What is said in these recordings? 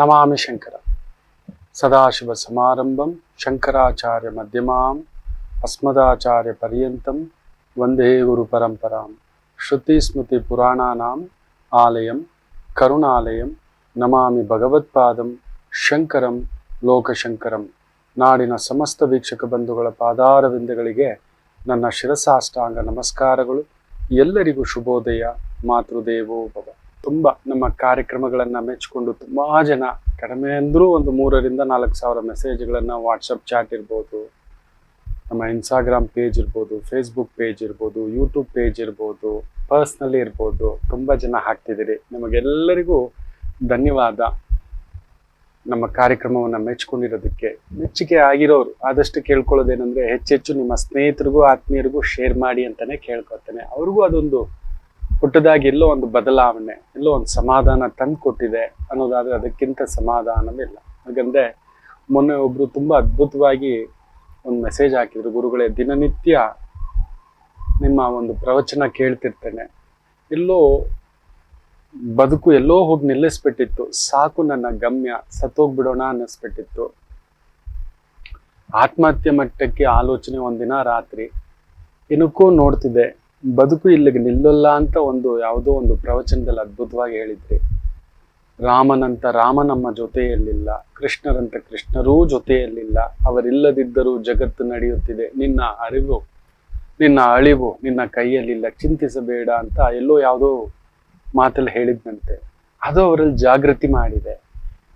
ನಮಾಮಿ ಶಂಕರ ಸದಾಶಿವ ಸಮಾರಂಭಂ ಶಂಕರಾಚಾರ್ಯ ಮಧ್ಯಮಾಂ ಅಸ್ಮದಾಚಾರ್ಯ ಪರ್ಯಂತಂ ವಂದೇ ಗುರು ಪರಂಪರಾಂ ಶ್ರುತಿ ಸ್ಮೃತಿ ಪುರಾಣಾನಾಂ ಆಲಯಂ ಕರುಣಾಲಯಂ ನಮಾಮಿ ಭಗವತ್ಪಾದಂ ಶಂಕರಂ ಲೋಕಶಂಕರಂ. ನಾಡಿನ ಸಮಸ್ತ ವೀಕ್ಷಕ ಬಂಧುಗಳ ಪಾದಾರವಿಂದಗಳಿಗೆ ನನ್ನ ಶಿರಸಾಷ್ಟಾಂಗ ನಮಸ್ಕಾರಗಳು. ಎಲ್ಲರಿಗೂ ಶುಭೋದಯ. ಮಾತೃದೇವೋ ಭವ. ತುಂಬ ನಮ್ಮ ಕಾರ್ಯಕ್ರಮಗಳನ್ನು ಮೆಚ್ಚಿಕೊಂಡು ತುಂಬ ಜನ, ಕಡಿಮೆ ಅಂದರೂ ಒಂದು 3,000-4,000 ಮೆಸೇಜ್ಗಳನ್ನು ವಾಟ್ಸಪ್ ಚಾಟ್ ಇರ್ಬೋದು, ನಮ್ಮ ಇನ್ಸ್ಟಾಗ್ರಾಮ್ ಪೇಜ್ ಇರ್ಬೋದು, ಫೇಸ್ಬುಕ್ ಪೇಜ್ ಇರ್ಬೋದು, ಯೂಟ್ಯೂಬ್ ಪೇಜ್ ಇರ್ಬೋದು, ಪರ್ಸ್ನಲಿ ಇರ್ಬೋದು, ತುಂಬ ಜನ ಹಾಕ್ತಿದ್ದೀರಿ. ನಿಮಗೆಲ್ಲರಿಗೂ ಧನ್ಯವಾದ. ನಮ್ಮ ಕಾರ್ಯಕ್ರಮವನ್ನು ಮೆಚ್ಕೊಂಡಿರೋದಕ್ಕೆ. ಮೆಚ್ಚುಗೆ ಆಗಿರೋರು ಆದಷ್ಟು ಕೇಳ್ಕೊಳ್ಳೋದೇನೆಂದರೆ, ಹೆಚ್ಚೆಚ್ಚು ನಿಮ್ಮ ಸ್ನೇಹಿತರಿಗೂ ಆತ್ಮೀಯರಿಗೂ ಶೇರ್ ಮಾಡಿ ಅಂತಲೇ ಕೇಳ್ಕೊತೇನೆ. ಅವ್ರಿಗೂ ಅದೊಂದು ಪುಟ್ಟದಾಗಿ ಎಲ್ಲೋ ಒಂದು ಬದಲಾವಣೆ, ಎಲ್ಲೋ ಒಂದು ಸಮಾಧಾನ ತಂದು ಕೊಟ್ಟಿದೆ ಅನ್ನೋದಾದರೆ ಅದಕ್ಕಿಂತ ಸಮಾಧಾನವಿಲ್ಲ. ಹಾಗಂದರೆ ಮೊನ್ನೆ ಒಬ್ಬರು ತುಂಬ ಅದ್ಭುತವಾಗಿ ಒಂದು ಮೆಸೇಜ್ ಹಾಕಿದ್ರು, ಗುರುಗಳೇ ದಿನನಿತ್ಯ ನಿಮ್ಮ ಒಂದು ಪ್ರವಚನ ಕೇಳ್ತಿರ್ತೇನೆ, ಎಲ್ಲೋ ಬದುಕು ಎಲ್ಲೋ ಹೋಗಿ ನಿಲ್ಲಿಸ್ಬಿಟ್ಟಿತ್ತು, ಸಾಕು ನನ್ನ ಗಮ್ಯ, ಸತ್ತೋಗ್ಬಿಡೋಣ ಅನ್ನಿಸ್ಬಿಟ್ಟಿತ್ತು. ಆತ್ಮಹತ್ಯೆ ಮಟ್ಟಕ್ಕೆ ಆಲೋಚನೆ ಒಂದಿನ ರಾತ್ರಿ ಏನಕ್ಕೂ ನೋಡ್ತಿದ್ದೆ, ಬದುಕು ಇಲ್ಲಿಗೆ ನಿಲ್ಲಲ್ಲ ಅಂತ ಯಾವುದೋ ಒಂದು ಪ್ರವಚನದಲ್ಲಿ ಅದ್ಭುತವಾಗಿ ಹೇಳಿದ್ರಿ. ರಾಮನಂತ ರಾಮ ನಮ್ಮ ಜೊತೆಯಲ್ಲಿಲ್ಲ, ಕೃಷ್ಣರಂತ ಕೃಷ್ಣರೂ ಜೊತೆಯಲ್ಲಿಲ್ಲ, ಅವರಿಲ್ಲದಿದ್ದರೂ ಜಗತ್ತು ನಡೆಯುತ್ತಿದೆ, ನಿನ್ನ ಅಳಿವು ನಿನ್ನ ಕೈಯಲ್ಲಿಲ್ಲ, ಚಿಂತಿಸಬೇಡ ಅಂತ ಎಲ್ಲೋ ಯಾವುದೋ ಮಾತಲ್ಲಿ ಹೇಳಿದ್ನಂತೆ. ಅದು ಅವರಲ್ಲಿ ಜಾಗೃತಿ ಮಾಡಿದೆ.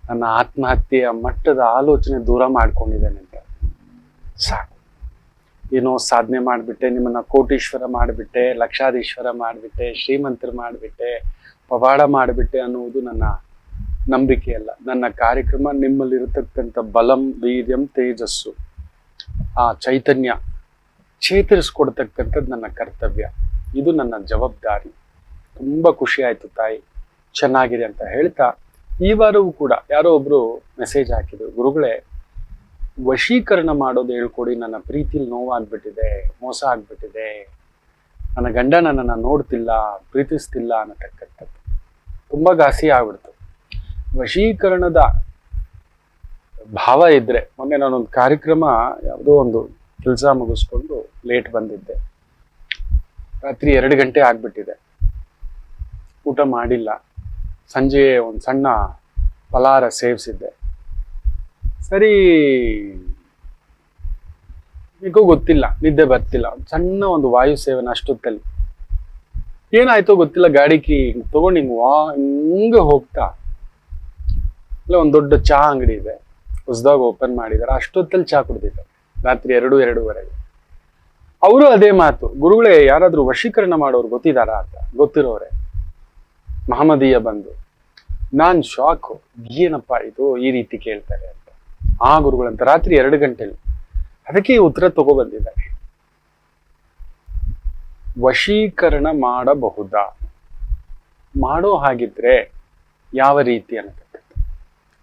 ನನ್ನ ಆತ್ಮಹತ್ಯೆಯ ಮಟ್ಟದ ಆಲೋಚನೆ ದೂರ ಮಾಡ್ಕೊಂಡಿದ್ದೇನೆ ಅಂತ. ಸಾಕು, ಏನೋ ಸಾಧನೆ ಮಾಡಿಬಿಟ್ಟೆ, ನಿಮ್ಮನ್ನ ಕೋಟೀಶ್ವರ ಮಾಡಿಬಿಟ್ಟೆ, ಲಕ್ಷಾಧೀಶ್ವರ ಮಾಡಿಬಿಟ್ಟೆ, ಶ್ರೀಮಂತರು ಮಾಡಿಬಿಟ್ಟೆ, ಪವಾಡ ಮಾಡಿಬಿಟ್ಟೆ ಅನ್ನುವುದು ನನ್ನ ನಂಬಿಕೆಯಲ್ಲ. ನನ್ನ ಕಾರ್ಯಕ್ರಮ ನಿಮ್ಮಲ್ಲಿರತಕ್ಕಂಥ ಬಲಂ ವೀರ್ಯಂ ತೇಜಸ್ಸು, ಆ ಚೈತನ್ಯ ಚೇತರಿಸ್ಕೊಡ್ತಕ್ಕಂಥದ್ದು ನನ್ನ ಕರ್ತವ್ಯ, ಇದು ನನ್ನ ಜವಾಬ್ದಾರಿ. ತುಂಬ ಖುಷಿ ಆಯಿತು ತಾಯಿ, ಚೆನ್ನಾಗಿದೆ ಅಂತ ಹೇಳ್ತಾ, ಈ ವಾರವೂ ಕೂಡ ಯಾರೋ ಒಬ್ರು ಮೆಸೇಜ್ ಹಾಕಿದ್ರು, ಗುರುಗಳೇ ವಶೀಕರಣ ಮಾಡೋದು ಹೇಳ್ಕೊಡಿ, ನನ್ನ ಪ್ರೀತಿಲಿ ನೋವಾಗ್ಬಿಟ್ಟಿದೆ, ಮೋಸ ಆಗ್ಬಿಟ್ಟಿದೆ, ನನ್ನ ಗಂಡ ನನ್ನನ್ನು ನೋಡ್ತಿಲ್ಲ, ಪ್ರೀತಿಸ್ತಿಲ್ಲ ಅನ್ನತಕ್ಕಂಥದ್ದು. ತುಂಬ ಘಾಸಿ ಆಗ್ಬಿಡ್ತು. ವಶೀಕರಣದ ಭಾವ ಇದ್ರೆ, ಮೊನ್ನೆ ನಾನೊಂದು ಕಾರ್ಯಕ್ರಮ ಯಾವುದೋ ಒಂದು ಕೆಲಸ ಮುಗಿಸ್ಕೊಂಡು ಲೇಟ್ ಬಂದಿದ್ದೆ, ರಾತ್ರಿ 2 ಗಂಟೆ ಆಗ್ಬಿಟ್ಟಿದೆ, ಊಟ ಮಾಡಿಲ್ಲ, ಸಂಜೆ ಒಂದು ಸಣ್ಣ ಫಲಾರ ಸೇವಿಸಿದ್ದೆ. ಸರಿ, ಈಗೂ ಗೊತ್ತಿಲ್ಲ, ನಿದ್ದೆ ಬರ್ತಿಲ್ಲ, ಸಣ್ಣ ಒಂದು ವಾಯು ಸೇವನೆ ಅಷ್ಟೊತ್ತಲ್ಲಿ. ಏನಾಯ್ತೋ ಗೊತ್ತಿಲ್ಲ, ಗಾಡಿ ಕೀ ತಗೊಂಡು ಹಿಂಗೆ ಹೋಗ್ತಾ ಇಲ್ಲ, ಒಂದು ದೊಡ್ಡ ಚಹಾ ಅಂಗಡಿ ಇದೆ, ಹೊಸದಾಗ ಓಪನ್ ಮಾಡಿದ್ದಾರೆ, ಅಷ್ಟೊತ್ತಲ್ಲಿ ಚಹಾ ಕುಡ್ದಿದ್ದಾರೆ, ರಾತ್ರಿ 2-2:30. ಅವರು ಅದೇ ಮಾತು, ಗುರುಗಳೇ ಯಾರಾದ್ರೂ ವಶೀಕರಣ ಮಾಡೋರು ಗೊತ್ತಿದಾರಾ ಅಂತ. ಗೊತ್ತಿರೋರೆ ಮಹಮ್ಮದೀಯ ಬಂದು. ನಾನ್ ಶಾಕು, ಏನಪ್ಪ ಇದು ಈ ರೀತಿ ಕೇಳ್ತಾರೆ ಅಂತ. ಆ ಗುರುಗಳಂತ ರಾತ್ರಿ 2 ಗಂಟೆಲಿ ಅದಕ್ಕೆ ಈ ಉತ್ತರ ತಗೊಬಂದಿದ್ದಾರೆ. ವಶೀಕರಣ ಮಾಡಬಹುದಾ, ಮಾಡೋ ಹಾಗಿದ್ರೆ ಯಾವ ರೀತಿ ಅನ್ನತಕ್ಕಂಥ.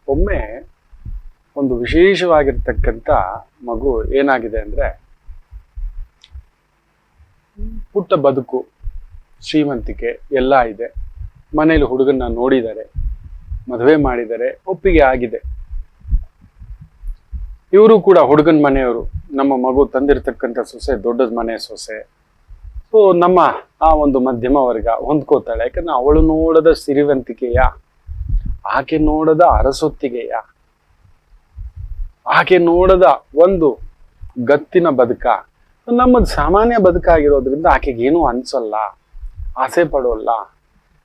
ಒಮ್ಮೆ ಒಂದು ವಿಶೇಷವಾಗಿರ್ತಕ್ಕಂಥ ಮಗು ಏನಾಗಿದೆ ಅಂದ್ರೆ, ಪುಟ್ಟ ಬದುಕು, ಶ್ರೀಮಂತಿಕೆ ಎಲ್ಲ ಇದೆ, ಮನೇಲಿ ಹುಡುಗನ್ನ ನೋಡಿದ್ದಾರೆ, ಮದುವೆ ಮಾಡಿದ್ದಾರೆ, ಒಪ್ಪಿಗೆ ಆಗಿದೆ. ಇವರು ಕೂಡ ಹುಡುಗನ ಮನೆಯವರು, ನಮ್ಮ ಮಗು ತಂದಿರತಕ್ಕಂಥ ಸೊಸೆ ದೊಡ್ಡದ ಮನೆ ಸೊಸೆ. ಸೊ ನಮ್ಮ ಆ ಒಂದು ಮಧ್ಯಮ ವರ್ಗ ಹೊಂದ್ಕೋತಾಳೆ. ಯಾಕಂದ್ರೆ ಅವಳು ನೋಡದ ಸಿರಿವಂತಿಕೆಯ, ಆಕೆ ನೋಡದ ಅರಸೊತ್ತಿಗೆಯ, ಆಕೆ ನೋಡದ ಒಂದು ಗತ್ತಿನ ಬದುಕ, ನಮ್ಮದು ಸಾಮಾನ್ಯ ಬದುಕಾಗಿರೋದ್ರಿಂದ ಆಕೆಗೇನು ಅನ್ಸಲ್ಲ, ಆಸೆ ಪಡೋಲ್ಲ,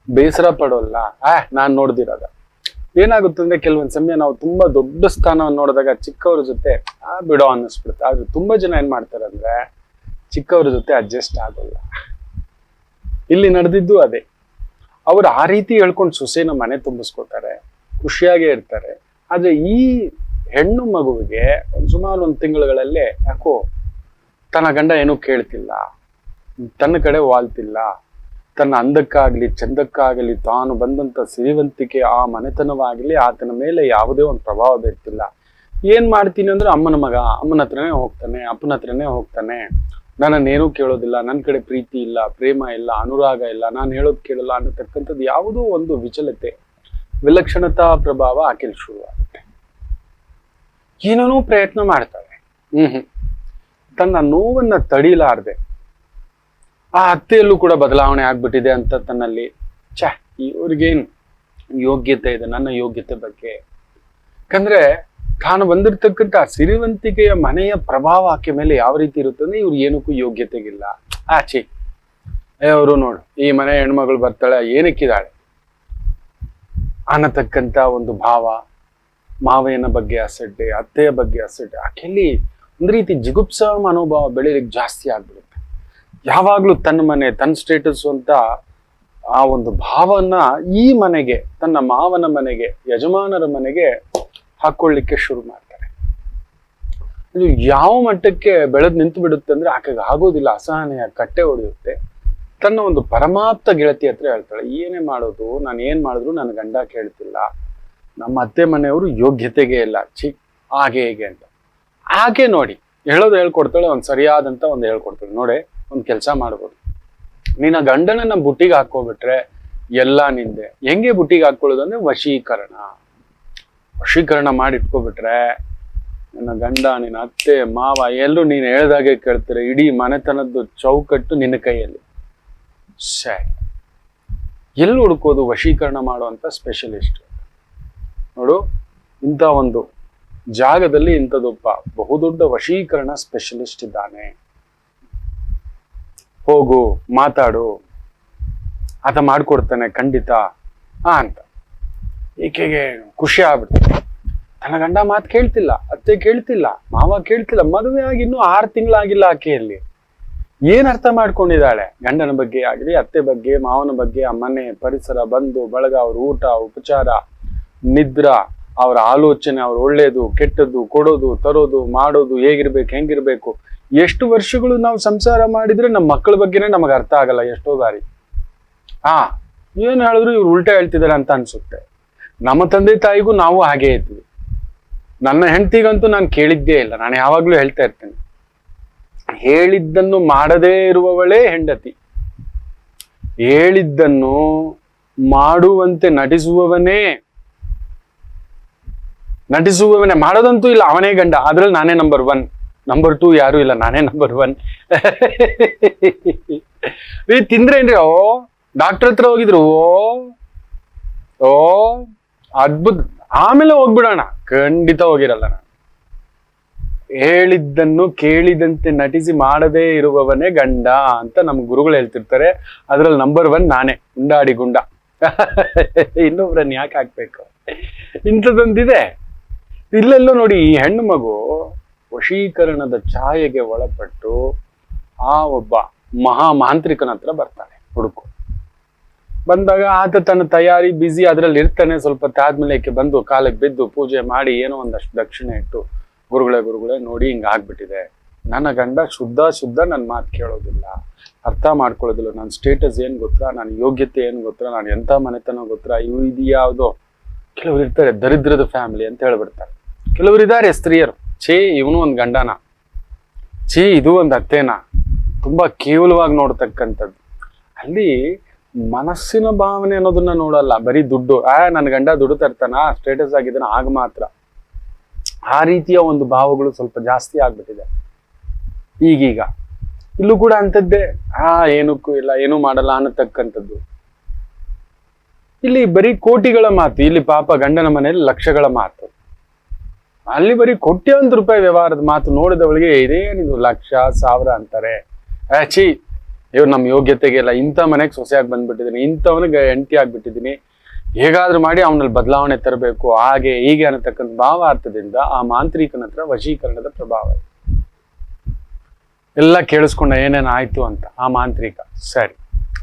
ಬೇಸರ ಪಡೋಲ್ಲ. ನಾನ್ ನೋಡ್ದಿರೋದ ಏನಾಗುತ್ತೆ ಅಂದ್ರೆ, ಕೆಲವೊಂದ್ ಸಮಯ ನಾವು ತುಂಬಾ ದೊಡ್ಡ ಸ್ಥಾನವನ್ನು ನೋಡಿದಾಗ ಚಿಕ್ಕವ್ರ ಜೊತೆ ಬಿಡೋ ಅನ್ನಿಸ್ಬಿಡುತ್ತೆ. ಆದ್ರೆ ತುಂಬಾ ಜನ ಏನ್ ಮಾಡ್ತಾರೆ ಅಂದ್ರೆ, ಚಿಕ್ಕವ್ರ ಜೊತೆ ಅಡ್ಜಸ್ಟ್ ಆಗೋಲ್ಲ. ಇಲ್ಲಿ ನಡೆದಿದ್ದು ಅದೇ. ಅವ್ರು ಆ ರೀತಿ ಹೇಳ್ಕೊಂಡು ಸೊಸೆನ ಮನೆ ತುಂಬಿಸ್ಕೊತಾರೆ, ಖುಷಿಯಾಗೇ ಇರ್ತಾರೆ. ಆದ್ರೆ ಈ ಹೆಣ್ಣು ಮಗುವಿಗೆ ಸುಮಾರು 1 ತಿಂಗಳುಗಳಲ್ಲೇ ಯಾಕೋ ತನ್ನ ಗಂಡ ಏನೂ ಕೇಳ್ತಿಲ್ಲ, ತನ್ನ ಕಡೆ ವಾಲ್ತಿಲ್ಲ, ತನ್ನ ಅಂದಕ್ಕಾಗ್ಲಿ ಚಂದಕ್ಕಾಗಲಿ ತಾನು ಬಂದಂತ ಸಿರಿವಂತಿಕೆ ಆ ಮನೆತನವಾಗಲಿ ಆತನ ಮೇಲೆ ಯಾವುದೇ ಒಂದು ಪ್ರಭಾವ ಬೀರ್ತಿಲ್ಲ. ಏನ್ ಮಾಡ್ತೀನಿ ಅಂದ್ರೆ, ಅಮ್ಮನ ಮಗ ಅಮ್ಮನ ಹತ್ರನೇ ಹೋಗ್ತಾನೆ, ಅಪ್ಪನ ಹತ್ರನೇ ಹೋಗ್ತಾನೆ, ನನ್ನನ್ನೇನೂ ಕೇಳೋದಿಲ್ಲ, ನನ್ನ ಕಡೆ ಪ್ರೀತಿ ಇಲ್ಲ, ಪ್ರೇಮ ಇಲ್ಲ, ಅನುರಾಗ ಇಲ್ಲ, ನಾನು ಹೇಳೋದು ಕೇಳಲ್ಲ ಅನ್ನತಕ್ಕಂಥದ್ದು ಯಾವುದೋ ಒಂದು ವಿಚಲತೆ ವಿಲಕ್ಷಣತಾ ಪ್ರಭಾವ ಆಕೆಲ್ ಶುರುವಾಗುತ್ತೆ. ಏನೇನೋ ಪ್ರಯತ್ನ ಮಾಡ್ತಾಳೆ. ತನ್ನ ನೋವನ್ನ ತಡಿಲಾರ್ದೆ ಆ ಅತ್ತೆಯಲ್ಲೂ ಕೂಡ ಬದಲಾವಣೆ ಆಗ್ಬಿಟ್ಟಿದೆ ಅಂತ ತನ್ನಲ್ಲಿ ಇವ್ರಿಗೇನು ಯೋಗ್ಯತೆ ಇದೆ ನನ್ನ ಯೋಗ್ಯತೆ ಬಗ್ಗೆ. ಯಾಕಂದ್ರೆ ತಾನು ಬಂದಿರ್ತಕ್ಕಂಥ ಸಿರಿವಂತಿಕೆಯ ಮನೆಯ ಪ್ರಭಾವ ಆಕೆ ಮೇಲೆ ಯಾವ ರೀತಿ ಇರುತ್ತೆ ಅಂದ್ರೆ ಇವ್ರು ಏನಕ್ಕೂ ಯೋಗ್ಯತೆಗಿಲ್ಲ. ಅವರು ನೋಡು ಈ ಮನೆ ಹೆಣ್ಮಗಳು ಬರ್ತಾಳೆ ಏನಕ್ಕಿದ್ದಾಳೆ ಅನ್ನತಕ್ಕಂಥ ಒಂದು ಭಾವ, ಮಾವಯ್ಯನ ಬಗ್ಗೆ ಅಸಡ್ಡೆ, ಅತ್ತೆಯ ಬಗ್ಗೆ ಅಸಡ್ಡೆ, ಆಕೆಯಲ್ಲಿ ಒಂದು ರೀತಿ ಜಿಗುಪ್ಸ ಮನೋಭಾವ ಬೆಳೀಲಿಕ್ಕೆ ಜಾಸ್ತಿ ಆಗ್ಬಿಡುತ್ತೆ. ಯಾವಾಗ್ಲೂ ತನ್ನ ಮನೆ ತನ್ನ ಸ್ಟೇಟಸ್ ಅಂತ ಆ ಒಂದು ಭಾವನ ಈ ಮನೆಗೆ, ತನ್ನ ಮಾವನ ಮನೆಗೆ, ಯಜಮಾನರ ಮನೆಗೆ ಹಾಕೊಳ್ಳಿಕ್ಕೆ ಶುರು ಮಾಡ್ತಾರೆ. ಇದು ಯಾವ ಮಟ್ಟಕ್ಕೆ ಬೆಳೆದು ನಿಂತು ಬಿಡುತ್ತೆ ಅಂದ್ರೆ ಆಕೆಗೆ ಆಗೋದಿಲ್ಲ, ಅಸಹನೆಯ ಕಟ್ಟೆ ಹೊಡೆಯುತ್ತೆ. ತನ್ನ ಒಂದು ಪರಮಾಪ್ತ ಗೆಳತಿ ಹತ್ರ ಹೇಳ್ತಾಳೆ, ಏನೇ ಮಾಡೋದು, ನಾನು ಏನ್ ಮಾಡಿದ್ರು ನನ್ನ ಗಂಡ ಕೇಳ್ತಿಲ್ಲ, ನಮ್ಮ ಅತ್ತೆ ಮನೆಯವರು ಯೋಗ್ಯತೆಗೆ ಇಲ್ಲ, ಹಾಗೆ ಹೇಗೆ ಅಂತ. ಹಾಗೆ ನೋಡಿ ಹೇಳ್ಕೊಡ್ತಾಳೆ, ಒಂದ್ ಸರಿಯಾದಂತ ಒಂದು ಹೇಳ್ಕೊಡ್ತಾಳೆ. ನೋಡಿ ಒಂದ್ ಕೆಲಸ ಮಾಡ್ಬೋದು, ನಿನ್ನ ಗಂಡನನ್ನ ಬುಟ್ಟಿಗೆ ಹಾಕೋಬಿಟ್ರೆ ಎಲ್ಲ ನಿಂದೆ. ಹೆಂಗೆ ಬುಟ್ಟಿಗೆ ಹಾಕೊಳ್ಳೋದು ಅಂದ್ರೆ ವಶೀಕರಣ ಮಾಡಿ ಇಟ್ಕೊಬಿಟ್ರೆ ನಿನ್ನ ಗಂಡ, ನಿನ್ನ ಅತ್ತೆ, ಮಾವ ಎಲ್ಲರೂ ನೀನು ಹೇಳ್ದಾಗೆ ಕೇಳ್ತಾರೆ. ಇಡೀ ಮನೆತನದ್ದು ಚೌಕಟ್ಟು ನಿನ್ನ ಕೈಯಲ್ಲಿ. ಸರಿ, ಎಲ್ಲಿ ಹುಡುಕೋದು ವಶೀಕರಣ ಮಾಡುವಂತ ಸ್ಪೆಷಲಿಸ್ಟ್? ನೋಡು, ಇಂಥ ಒಂದು ಜಾಗದಲ್ಲಿ ಇಂಥದೊಬ್ಬ ಬಹುದೊಡ್ಡ ವಶೀಕರಣ ಸ್ಪೆಷಲಿಸ್ಟ್ ಇದ್ದಾನೆ, ಹೋಗು ಮಾತಾಡು, ಆತ ಮಾಡ್ಕೊಡ್ತಾನೆ ಖಂಡಿತ ಅಂತ. ಈಕೆಗೆ ಖುಷಿ ಆಗ್ಬಿಡ್ತು. ತನ್ನ ಗಂಡ ಮಾತು ಕೇಳ್ತಿಲ್ಲ, ಅತ್ತೆ ಕೇಳ್ತಿಲ್ಲ, ಮಾವ ಕೇಳ್ತಿಲ್ಲ, ಮದುವೆ ಆಗಿ ಇನ್ನೂ 6 ತಿಂಗಳಾಗಿಲ್ಲ ಆಕೆಯಲ್ಲಿ. ಏನ್ ಅರ್ಥ ಮಾಡ್ಕೊಂಡಿದ್ದಾಳೆ ಗಂಡನ ಬಗ್ಗೆ ಆಗಲಿ, ಅತ್ತೆ ಬಗ್ಗೆ, ಮಾವನ ಬಗ್ಗೆ, ಆ ಮನೆ ಪರಿಸರ, ಬಂಧು ಬಳಗ, ಅವ್ರ ಊಟ ಉಪಚಾರ, ನಿದ್ರಾ, ಅವರ ಆಲೋಚನೆ, ಅವ್ರ ಒಳ್ಳೇದು ಕೆಟ್ಟದ್ದು, ಕೊಡೋದು ತರೋದು ಮಾಡೋದು, ಹೇಗಿರ್ಬೇಕು ಹೆಂಗಿರ್ಬೇಕು. ಎಷ್ಟು ವರ್ಷಗಳು ನಾವು ಸಂಸಾರ ಮಾಡಿದ್ರೆ ನಮ್ಮ ಮಕ್ಕಳ ಬಗ್ಗೆನೇ ನಮಗೆ ಅರ್ಥ ಆಗಲ್ಲ ಎಷ್ಟೋ ಬಾರಿ. ಏನ್ ಹೇಳಿದ್ರು ಇವ್ರು ಉಲ್ಟಾ ಹೇಳ್ತಿದಾರೆ ಅಂತ ಅನ್ಸುತ್ತೆ. ನಮ್ಮ ತಂದೆ ತಾಯಿಗೂ ನಾವು ಹಾಗೆ ಇದ್ವಿ. ನನ್ನ ಹೆಂಡತಿಗಂತೂ ನಾನು ಕೇಳಿದ್ದೇ ಇಲ್ಲ. ನಾನು ಯಾವಾಗ್ಲೂ ಹೇಳ್ತಾ ಇರ್ತೇನೆ, ಹೇಳಿದ್ದನ್ನು ಮಾಡದೇ ಇರುವವಳೇ ಹೆಂಡತಿ, ಹೇಳಿದ್ದನ್ನು ಮಾಡುವಂತೆ ನಟಿಸುವವನೇ ಮಾಡೋದಂತೂ ಇಲ್ಲ, ಅವನೇ ಗಂಡ. ಅದ್ರಲ್ಲಿ ನಾನೇ ನಂಬರ್ 1, ನಂಬರ್ 2 ಯಾರು ಇಲ್ಲ, ನಾನೇ ನಂಬರ್ 1. ತಿಂದ್ರೇನ್ರಿ? ಡಾಕ್ಟರ್ ಹತ್ರ ಹೋಗಿದ್ರು, ಓ ಅದ್ಭುತ, ಆಮೇಲೆ ಹೋಗ್ಬಿಡೋಣ. ಖಂಡಿತ ಹೋಗಿರಲ್ಲ ನಾನು. ಹೇಳಿದ್ದನ್ನು ಕೇಳಿದಂತೆ ನಟಿಸಿ ಮಾಡದೇ ಇರುವವನೇ ಗಂಡ ಅಂತ ನಮ್ ಗುರುಗಳು ಹೇಳ್ತಿರ್ತಾರೆ. ಅದ್ರಲ್ಲಿ ನಂಬರ್ 1 ನಾನೇ, ಉಂಡಾಡಿ ಗುಂಡ. ಇನ್ನೊಬ್ರನ್ನ ಯಾಕೆ ಹಾಕ್ಬೇಕು? ಇಂಥದ್ದೊಂದಿದೆ. ಇಲ್ಲೆಲ್ಲೋ ನೋಡಿ, ಈ ಹೆಣ್ಣು ಮಗು ವಶೀಕರಣದ ಛಾಯೆಗೆ ಒಳಪಟ್ಟು ಆ ಒಬ್ಬ ಮಾಂತ್ರಿಕನ ಹತ್ರ ಬರ್ತಾನೆ ಹುಡುಕು. ಬಂದಾಗ ಆತ ತನ್ನ ತಯಾರಿ ಬಿಸಿ ಅದ್ರಲ್ಲಿ ಇರ್ತಾನೆ. ಸ್ವಲ್ಪ ತಾದ್ಮೇಲೆ ಬಂದು ಕಾಲಕ್ಕೆ ಬಿದ್ದು ಪೂಜೆ ಮಾಡಿ ಏನೋ ಒಂದಷ್ಟು ದಕ್ಷಿಣೆ ಇಟ್ಟು, ಗುರುಗಳೇ ನೋಡಿ ಹಿಂಗ ಆಗ್ಬಿಟ್ಟಿದೆ, ನನ್ನ ಗಂಡ ಶುದ್ಧ ನನ್ನ ಮಾತು ಕೇಳೋದಿಲ್ಲ, ಅರ್ಥ ಮಾಡ್ಕೊಳ್ಳೋದಿಲ್ಲ, ನನ್ನ ಸ್ಟೇಟಸ್ ಏನ್ ಗೊತ್ತಾ, ನನ್ನ ಯೋಗ್ಯತೆ ಏನ್ ಗೊತ್ತಾ, ನಾನು ಎಂತ ಮನೆತನ ಗೊತ್ತಾ, ಇದು ಯಾವ್ದೋ. ಕೆಲವರು ಇರ್ತಾರೆ ದರಿದ್ರದ ಫ್ಯಾಮಿಲಿ ಅಂತ ಹೇಳ್ಬಿಡ್ತಾರೆ. ಕೆಲವರು ಇದ್ದಾರೆ ಸ್ತ್ರೀಯರು, ಇವನು ಒಂದು ಗಂಡನ, ಇದು ಒಂದು ಅತ್ತೇನ, ತುಂಬಾ ಕೇವಲವಾಗಿ ನೋಡ್ತಕ್ಕಂಥದ್ದು. ಅಲ್ಲಿ ಮನಸ್ಸಿನ ಭಾವನೆ ಅನ್ನೋದನ್ನ ನೋಡಲ್ಲ, ಬರೀ ದುಡ್ಡು. ನನ್ನ ಗಂಡ ದುಡ್ಡು ತರ್ತಾನ, ಸ್ಟೇಟಸ್ ಆಗಿದ್ದಾನ, ಆಗ ಮಾತ್ರ. ಆ ರೀತಿಯ ಒಂದು ಭಾವಗಳು ಸ್ವಲ್ಪ ಜಾಸ್ತಿ ಆಗ್ಬಿಟ್ಟಿದೆ ಈಗೀಗ. ಇಲ್ಲೂ ಕೂಡ ಅಂಥದ್ದೇ, ಏನಕ್ಕೂ ಇಲ್ಲ, ಏನೂ ಮಾಡಲ್ಲ ಅನ್ನತಕ್ಕಂಥದ್ದು. ಇಲ್ಲಿ ಬರೀ ಕೋಟಿಗಳ ಮಾತು, ಇಲ್ಲಿ ಪಾಪ ಗಂಡನ ಮನೆಯಲ್ಲಿ ಲಕ್ಷಗಳ ಮಾತು. ಅಲ್ಲಿ ಬರೀ ಕೋಟ್ಯಾಂತರ ರೂಪಾಯಿ ವ್ಯವಹಾರದ ಮಾತು ನೋಡಿದವಳಿಗೆ ಇದೇನಿದು ಲಕ್ಷ ಸಾವಿರ ಅಂತಾರೆ. ಇವ್ರು ನಮ್ಮ ಯೋಗ್ಯತೆಗೆ ಇಲ್ಲ, ಇಂಥ ಮನೆಗೆ ಸೊಸೆಯಾಗಿ ಬಂದ್ಬಿಟ್ಟಿದ್ದೀನಿ, ಇಂಥವನಿಗೆ ಹೆಂಡತಿ ಆಗ್ಬಿಟ್ಟಿದ್ದೀನಿ, ಹೇಗಾದ್ರೂ ಮಾಡಿ ಅವನಲ್ಲಿ ಬದಲಾವಣೆ ತರಬೇಕು, ಹಾಗೆ ಹೀಗೆ ಅನ್ನತಕ್ಕಂಥ ಭಾವಾರ್ಥದಿಂದ ಆ ಮಾಂತ್ರಿಕನ ಹತ್ರ ವಶೀಕರಣದ ಪ್ರಭಾವ ಎಲ್ಲ ಕೇಳಿಸ್ಕೊಂಡ ಏನೇನು ಆಯ್ತು ಅಂತ ಆ ಮಾಂತ್ರಿಕ. ಸರಿ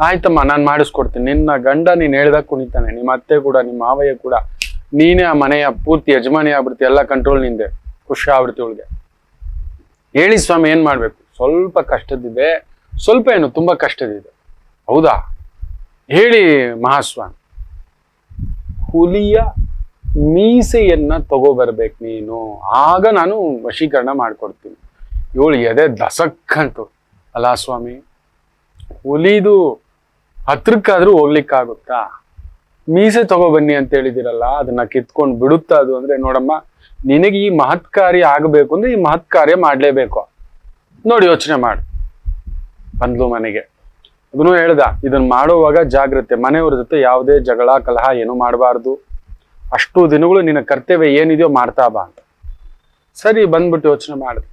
ಆಯ್ತಮ್ಮ, ನಾನು ಮಾಡಿಸ್ಕೊಡ್ತೀನಿ, ನಿನ್ನ ಗಂಡ ನೀನ್ ಹೇಳ್ದಾಗ ಕುಣಿತಾನೆ, ನಿಮ್ಮ ಅತ್ತೆ ಕೂಡ, ನಿಮ್ಮ ಮಾವಯ್ಯ ಕೂಡ, ನೀನೇ ಆ ಮನೆಯ ಪೂರ್ತಿ ಯಜಮಾನಿ ಆಗ್ಬಿಡ್ತಿ, ಎಲ್ಲ ಕಂಟ್ರೋಲ್ ನಿಂದೆ, ಖುಷಿ ಆಗ್ಬಿಡ್ತಿ ಅವಳಿಗೆ. ಹೇಳಿ ಸ್ವಾಮಿ ಏನ್ ಮಾಡ್ಬೇಕು? ಸ್ವಲ್ಪ ಕಷ್ಟದಿದೆ. ಸ್ವಲ್ಪ ಏನು, ತುಂಬಾ ಕಷ್ಟದಿದೆ. ಹೌದಾ, ಹೇಳಿ ಮಹಾಸ್ವಾಮಿ. ಹುಲಿಯ ಮೀಸೆಯನ್ನ ತಗೋಬರ್ಬೇಕು ನೀನು, ಆಗ ನಾನು ವಶೀಕರಣ ಮಾಡ್ಕೊಡ್ತೀನಿ. ಇವಳು ಎದೆ ದಸಕ್ಕಂತು. ಅಲ್ಲ ಸ್ವಾಮಿ, ಹುಲಿದು ಹತ್ರಕ್ಕಾದ್ರೂ ಹೋಗ್ಲಿಕ್ಕಾಗುತ್ತಾ? ಮೀಸೆ ತಗೊಬನ್ನಿ ಅಂತ ಹೇಳಿದಿರಲ್ಲ, ಅದನ್ನ ಕಿತ್ಕೊಂಡು ಬಿಡುತ್ತಾ ಅದು ಅಂದ್ರೆ, ನೋಡಮ್ಮ ನಿನಗೆ ಈ ಮಹತ್ ಕಾರ್ಯ ಆಗಬೇಕು ಅಂದ್ರೆ ಈ ಮಹತ್ ಕಾರ್ಯ ಮಾಡ್ಲೇಬೇಕು. ನೋಡಿ ಯೋಚನೆ ಮಾಡು. ಬಂದ್ಲು ಮನೆಗೆ, ಅದನ್ನು ಹೇಳ್ದ, ಇದನ್ನ ಮಾಡುವಾಗ ಜಾಗ್ರತೆ, ಮನೆಯವ್ರ ಜೊತೆ ಯಾವುದೇ ಜಗಳ ಕಲಹ ಏನು ಮಾಡಬಾರ್ದು, ಅಷ್ಟು ದಿನಗಳು ನಿನ್ನ ಕರ್ತವ್ಯ ಏನಿದೆಯೋ ಮಾಡ್ತಾ ಬಾ ಅಂತ. ಸರಿ, ಬಂದ್ಬಿಟ್ಟು ಯೋಚನೆ ಮಾಡಿದೆ,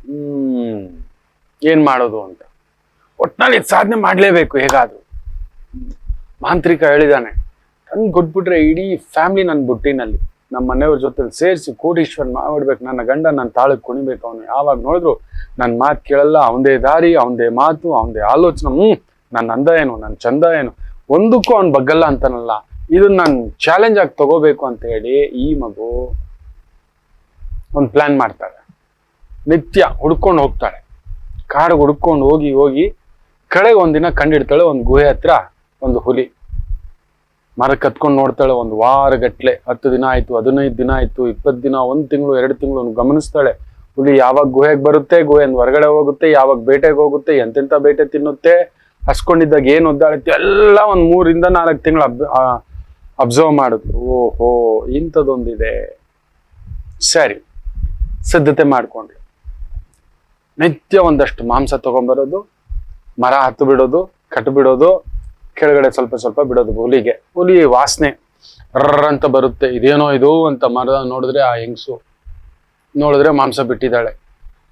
ಏನ್ ಮಾಡೋದು ಅಂತ. ಒಟ್ನಲ್ಲಿ ಸಾಧನೆ ಮಾಡ್ಲೇಬೇಕು ಹೇಗಾದ್ರು. ಮಾಂತ್ರಿಕ ಹೇಳಿದಾನೆ, ನನ್ ಕೊಟ್ಬಿಟ್ರೆ ಇಡೀ ಫ್ಯಾಮಿಲಿ ನನ್ನ ಬುಟ್ಟಿನಲ್ಲಿ, ನಮ್ಮ ಮನೆಯವ್ರ ಜೊತೆ ಸೇರಿಸಿ ಕೋಟೀಶ್ವರ್ ಮಾಡ್ಬೇಕು, ನನ್ನ ಗಂಡ ನನ್ನ ತಾಳಕ್ ಕುಣಿಬೇಕು, ಅವನು ಯಾವಾಗ ನೋಡಿದ್ರು ನನ್ನ ಮಾತು ಕೇಳಲ್ಲ, ಅವನದೇ ದಾರಿ, ಅವನದೇ ಮಾತು, ಅವನದೇ ಆಲೋಚನೆ, ನನ್ನ ಅಂದ ಏನು, ನನ್ನ ಚಂದ ಏನು, ಒಂದಕ್ಕೂ ಅವ್ನ್ ಬಗ್ಗಲ್ಲ ಅಂತಾನಲ್ಲ, ಇದನ್ನ ನಾನು ಚಾಲೆಂಜ್ ಆಗಿ ತಗೋಬೇಕು ಅಂತ ಹೇಳಿ ಈ ಮಗು ಒಂದು ಪ್ಲಾನ್ ಮಾಡ್ತಾಳೆ. ನಿತ್ಯ ಹುಡ್ಕೊಂಡು ಹೋಗ್ತಾಳೆ, ಕಾಡು ಹುಡ್ಕೊಂಡು ಹೋಗಿ ಹೋಗಿ ಕಡೆಗೆ ಒಂದಿನ ಕಂಡಿಡ್ತಾಳೆ, ಒಂದು ಗುಹೆ ಹತ್ರ ಒಂದು ಹುಲಿ. ಮರ ಕತ್ಕೊಂಡು ನೋಡ್ತಾಳೆ, ಒಂದು ವಾರಗಟ್ಲೆ, 10 ದಿನ ಆಯ್ತು, 15 ದಿನ ಆಯ್ತು, 20 ದಿನ, 1 ತಿಂಗಳು 2 ತಿಂಗಳು ಗಮನಿಸ್ತಾಳೆ. ಹುಲಿ ಯಾವಾಗ ಗುಹೆಗೆ ಬರುತ್ತೆ, ಗುಹೆಯಿಂದ ಹೊರಗಡೆ ಹೋಗುತ್ತೆ, ಯಾವಾಗ ಬೇಟೆಗೆ ಹೋಗುತ್ತೆ, ಎಂತೆಂತ ಬೇಟೆ ತಿನ್ನುತ್ತೆ, ಹಸ್ಕೊಂಡಿದ್ದಾಗ ಏನ್ ಒದ್ದಾಡುತ್ತೆ, ಎಲ್ಲ ಒಂದು 3 ರಿಂದ 4 ತಿಂಗಳು ಅಬ್ಸರ್ವ್ ಮಾಡಿದ್ರು. ಓಹೋ, ಇಂಥದ್ದೊಂದಿದೆ. ಸರಿ, ಸಿದ್ಧತೆ ಮಾಡ್ಕೊಂಡ್ರು. ನಿತ್ಯ ಒಂದಷ್ಟು ಮಾಂಸ ತಗೊಂಡ್ಬರೋದು, ಮರ ಹತ್ತು ಬಿಡೋದು, ಕಟ್ಟು ಬಿಡೋದು, ಕೆಳಗಡೆ ಸ್ವಲ್ಪ ಸ್ವಲ್ಪ ಬಿಡೋದು ಹುಲಿಗೆ. ಹುಲಿ ವಾಸನೆ ಅಂತ ಬರುತ್ತೆ, ಇದೇನೋ ಇದು ಅಂತ ಮರ ನೋಡಿದ್ರೆ, ಆ ಹೆಂಗಸು ನೋಡಿದ್ರೆ ಮಾಂಸ ಬಿಟ್ಟಿದ್ದಾಳೆ.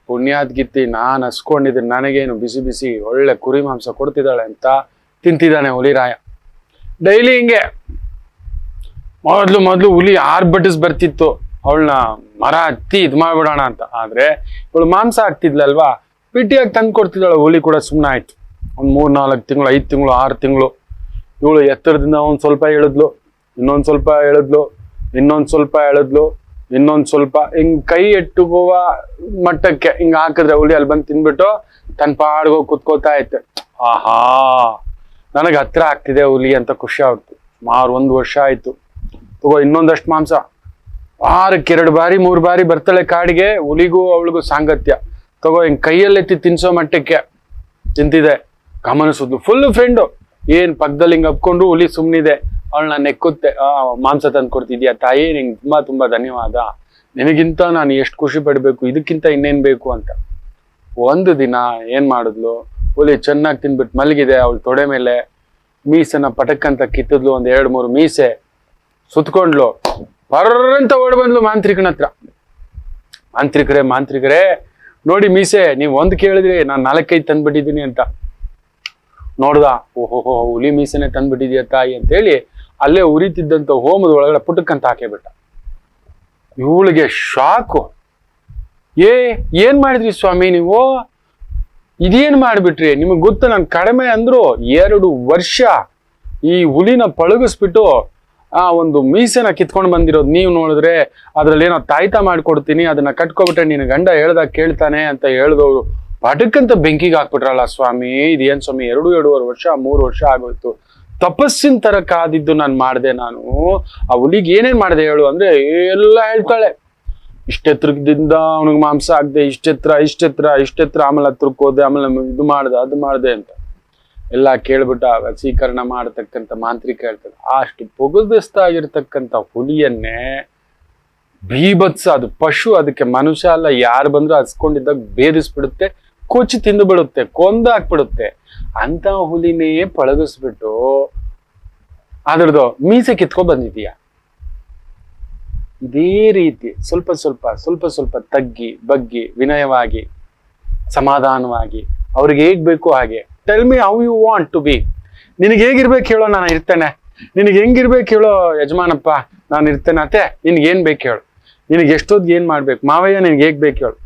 ಪುಣ್ಯಾದ್ ಗಿತ್ತಿ, ನಾನು ಹಸ್ಕೊಂಡಿದ್ದೀನಿ, ನನಗೇನು ಬಿಸಿ ಬಿಸಿ ಒಳ್ಳೆ ಕುರಿ ಮಾಂಸ ಕೊಡ್ತಿದ್ದಾಳೆ ಅಂತ ತಿಂತಿದ್ದಾನೆ ಹುಲಿರಾಯ. ಡೈಲಿ ಹಿಂಗೆ ಮೊದ್ಲು ಹುಲಿ ಆರ್ಭಟಿಸ್ ಬರ್ತಿತ್ತು ಅವಳನ್ನ ಮರ ಹತ್ತಿ ಇದ್ ಮಾಡ್ಬಿಡೋಣ ಅಂತ. ಆದ್ರೆ ಇವಳು ಮಾಂಸ ಹಾಕ್ತಿದ್ಲಲ್ವಾ, ಪಿಟಿಯಾಗಿ ತಂದು ಕೊಡ್ತಿದ್ದಾಳೆ. ಹುಲಿ ಕೂಡ ಸುಮ್ಮನೆ ಆಯ್ತು. ಒಂದ್ 3-4 ತಿಂಗಳು, 5 ತಿಂಗಳು, 6 ತಿಂಗಳು ಇವಳು ಎತ್ತರದಿಂದ ಒಂದ್ ಸ್ವಲ್ಪ ಎಳೆದ್ಲು, ಇನ್ನೊಂದ್ ಸ್ವಲ್ಪ ಎಳೆದ್ಲು, ಇನ್ನೊಂದ್ ಸ್ವಲ್ಪ ಎಳೆದ್ಲು, ಇನ್ನೊಂದ್ ಸ್ವಲ್ಪ ಹಿಂಗ್ ಕೈ ಎಟ್ಟುಗುವ ಮಟ್ಟಕ್ಕೆ ಹಿಂಗ್ ಹಾಕಿದ್ರೆ ಹುಲಿ ಅಲ್ಲಿ ಬಂದು ತಿನ್ಬಿಟ್ಟು ತನ್ನ ಪಾಡ್ಗೋ ಕುತ್ಕೋತಾ ಐತೆ. ಆಹಾ, ನನಗೆ ಹತ್ರ ಆಗ್ತಿದೆ ಹುಲಿ ಅಂತ ಖುಷಿ ಆಗ್ತು. ಸುಮಾರು 1 ವರ್ಷ ಆಯ್ತು. ತಗೋ ಇನ್ನೊಂದಷ್ಟು ಮಾಂಸ. ವಾರಕ್ಕೆ 2 ಬಾರಿ 3 ಬಾರಿ ಬರ್ತಾಳೆ ಕಾಡಿಗೆ. ಹುಲಿಗೂ ಅವಳಿಗೂ ಸಾಂಗತ್ಯ. ತಗೋ ಹಿಂಗ್ ಕೈಯಲ್ಲೆತ್ತಿ ತಿನ್ಸೋ ಮಟ್ಟಕ್ಕೆ ತಿಂತಿದೆ. ಗಮನಿಸುದು ಫುಲ್ ಫ್ರೆಂಡು. ಏನ್ ಪಕ್ಕದಲ್ಲಿ ಹಿಂಗ್ ಅಪ್ಕೊಂಡು ಹುಲಿ ಸುಮ್ನಿದೆ. ಅವಳನ್ನ ನೆಕ್ಕುತ್ತೆ. ಮಾಂಸ ತಂದು ಕೊಡ್ತಿದ್ಯಾ ತಾಯಿ, ನಿಂಗೆ ತುಂಬಾ ಧನ್ಯವಾದ, ನಿನಗಿಂತ ನಾನು ಎಷ್ಟು ಖುಷಿ ಪಡ್ಬೇಕು, ಇದಕ್ಕಿಂತ ಇನ್ನೇನ್ ಬೇಕು ಅಂತ. ಒಂದು ದಿನ ಏನ್ ಮಾಡಿದ್ಲು, ಹುಲಿ ಚೆನ್ನಾಗಿ ತಿನ್ಬಿಟ್ಟು ಮಲಗಿದೆ. ಅವಳು ತೊಡೆ ಮೇಲೆ ಮೀಸನ ಪಟಕ್ಕಂತ ಕಿತ್ತಿದ್ಲು. 1-2-3 ಮೀಸೆ ಸುತ್ಕೊಂಡ್ಲು. ಬರ್ರಂತ ಓಡ್ ಬಂದ್ಲು ಮಾಂತ್ರಿಕನ ಹತ್ರ. ಮಾಂತ್ರಿಕರೇ ನೋಡಿ ಮೀಸೆ, ನೀವು 1 ಕೇಳಿದ್ರಿ, ನಾನು 4-5 ತಂದ್ಬಿಟ್ಟಿದ್ದೀನಿ ಅಂತ. ನೋಡ್ದ, ಓಹೋಹೋ, ಹುಲಿ ಮೀಸೆನೆ ತಂದ್ಬಿಟ್ಟಿದ್ಯಾ ತಾಯಿ ಅಂತ ಹೇಳಿ ಅಲ್ಲೇ ಉರಿತಿದ್ದಂತ ಹೋಮದ ಒಳಗಡೆ ಪುಟಕ್ಕಂತ ಹಾಕೇಬಿಟ್ಟ. ಇವಳಿಗೆ ಶಾಕು. ಏನ್ ಮಾಡಿದ್ರಿ ಸ್ವಾಮಿ ನೀವು, ಇದೇನ್ ಮಾಡ್ಬಿಟ್ರಿ, ನಿಮಗ್ ಗೊತ್ತ ನನ್ ಕಡಿಮೆ ಅಂದ್ರು 2 ವರ್ಷ ಈ ಹುಲಿನ ಪಳಗಿಸ್ಬಿಟ್ಟು ಆ ಒಂದು ಮೀಸೆನ ಕಿತ್ಕೊಂಡು ಬಂದಿರೋದು ನೀವು ನೋಡಿದ್ರೆ, ಅದ್ರಲ್ಲಿ ಏನೋ ತಾಯ್ತ ಮಾಡ್ಕೊಡ್ತೀನಿ, ಅದನ್ನ ಕಟ್ಕೊಬಿಟ್ರೆ ನಿನ್ನ ಗಂಡ ಹೇಳ್ದಾಗ ಕೇಳ್ತಾನೆ ಅಂತ ಹೇಳಿದವ್ರು ಪಟಕ್ಕಂತ ಬೆಂಕಿಗೆ ಹಾಕ್ಬಿಟ್ರಲ್ಲ ಸ್ವಾಮಿ. ಇದೇನ್ ಸ್ವಾಮಿ, 2-2.5 ವರ್ಷ 3 ವರ್ಷ ಆಗೋಯ್ತು. ತಪಸ್ಸಿನ ತರ ಕಾದಿದ್ದು ನಾನು ಮಾಡಿದೆ. ನಾನು ಆ ಹುಲಿಗೆ ಏನೇನ್ ಮಾಡಿದೆ ಹೇಳು ಅಂದ್ರೆ ಎಲ್ಲ ಹೇಳ್ತಾಳೆ. ಇಷ್ಟೆತ್ರದಿಂದ ಅವನಿಗೆ ಮಾಂಸ ಆಗದೆ, ಇಷ್ಟೆತ್ರ, ಆಮೇಲೆ ಹತ್ರಕ್ಕೆ ಹೋದೆ, ಆಮೇಲೆ ಇದು ಮಾಡ್ದೆ, ಅದು ಮಾಡ್ದೆ ಅಂತ ಎಲ್ಲ ಕೇಳ್ಬಿಟ್ಟ. ವಶೀಕರಣ ಮಾಡತಕ್ಕಂಥ ಮಾಂತ್ರಿಕ ಹೇಳ್ತಾರೆ, ಅಷ್ಟು ಪೊಗದಿಸ್ತಾಗಿರ್ತಕ್ಕಂಥ ಹುಲಿಯನ್ನೇ ಬೀಭತ್ಸ, ಅದು ಪಶು, ಅದಕ್ಕೆ ಮನುಷ್ಯ ಅಲ್ಲ, ಯಾರು ಬಂದ್ರು ಹಸ್ಕೊಂಡಿದ್ದಾಗ ಭೇದಿಸ್ಬಿಡುತ್ತೆ, ಕೊಚ್ಚಿ ತಿಂದು ಬಿಡುತ್ತೆ, ಕೊಂದು ಹಾಕ್ಬಿಡುತ್ತೆ. ಅಂತ ಹುಲಿನೇ ಪಳಗಿಸ್ಬಿಟ್ಟು ಅದ್ರದ್ದು ಮೀಸೆ ಕಿತ್ಕೊಂಡ್ ಬಂದಿದೀಯ. ಇದೇ ರೀತಿ ಸ್ವಲ್ಪ ಸ್ವಲ್ಪ ತಗ್ಗಿ ಬಗ್ಗಿ ವಿನಯವಾಗಿ ಸಮಾಧಾನವಾಗಿ ಅವ್ರಿಗೆ ಹೇಗ್ ಬೇಕು ಹಾಗೆ, tell me how you want to be, ನಿನಗೆ ಹೇಗಿರ್ಬೇಕು ಹೇಳೋ ನಾನು ಇರ್ತೇನೆ, ನಿನಗೆ ಹೆಂಗಿರ್ಬೇಕು ಹೇಳೋ ಯಜಮಾನಪ್ಪ ನಾನು ಇರ್ತೇನೆ, ಅತ್ತೆ ನಿನ್ಗೆ ಏನ್ ಬೇಕು ಹೇಳು, ನಿನಗೆ ಎಷ್ಟೊತ್ತಿಗೆ ಏನ್ ಮಾಡ್ಬೇಕು ಮಾವಯ್ಯ, ನಿನ್ಗೆ ಹೇಗ್ ಬೇಕು ಹೇಳು.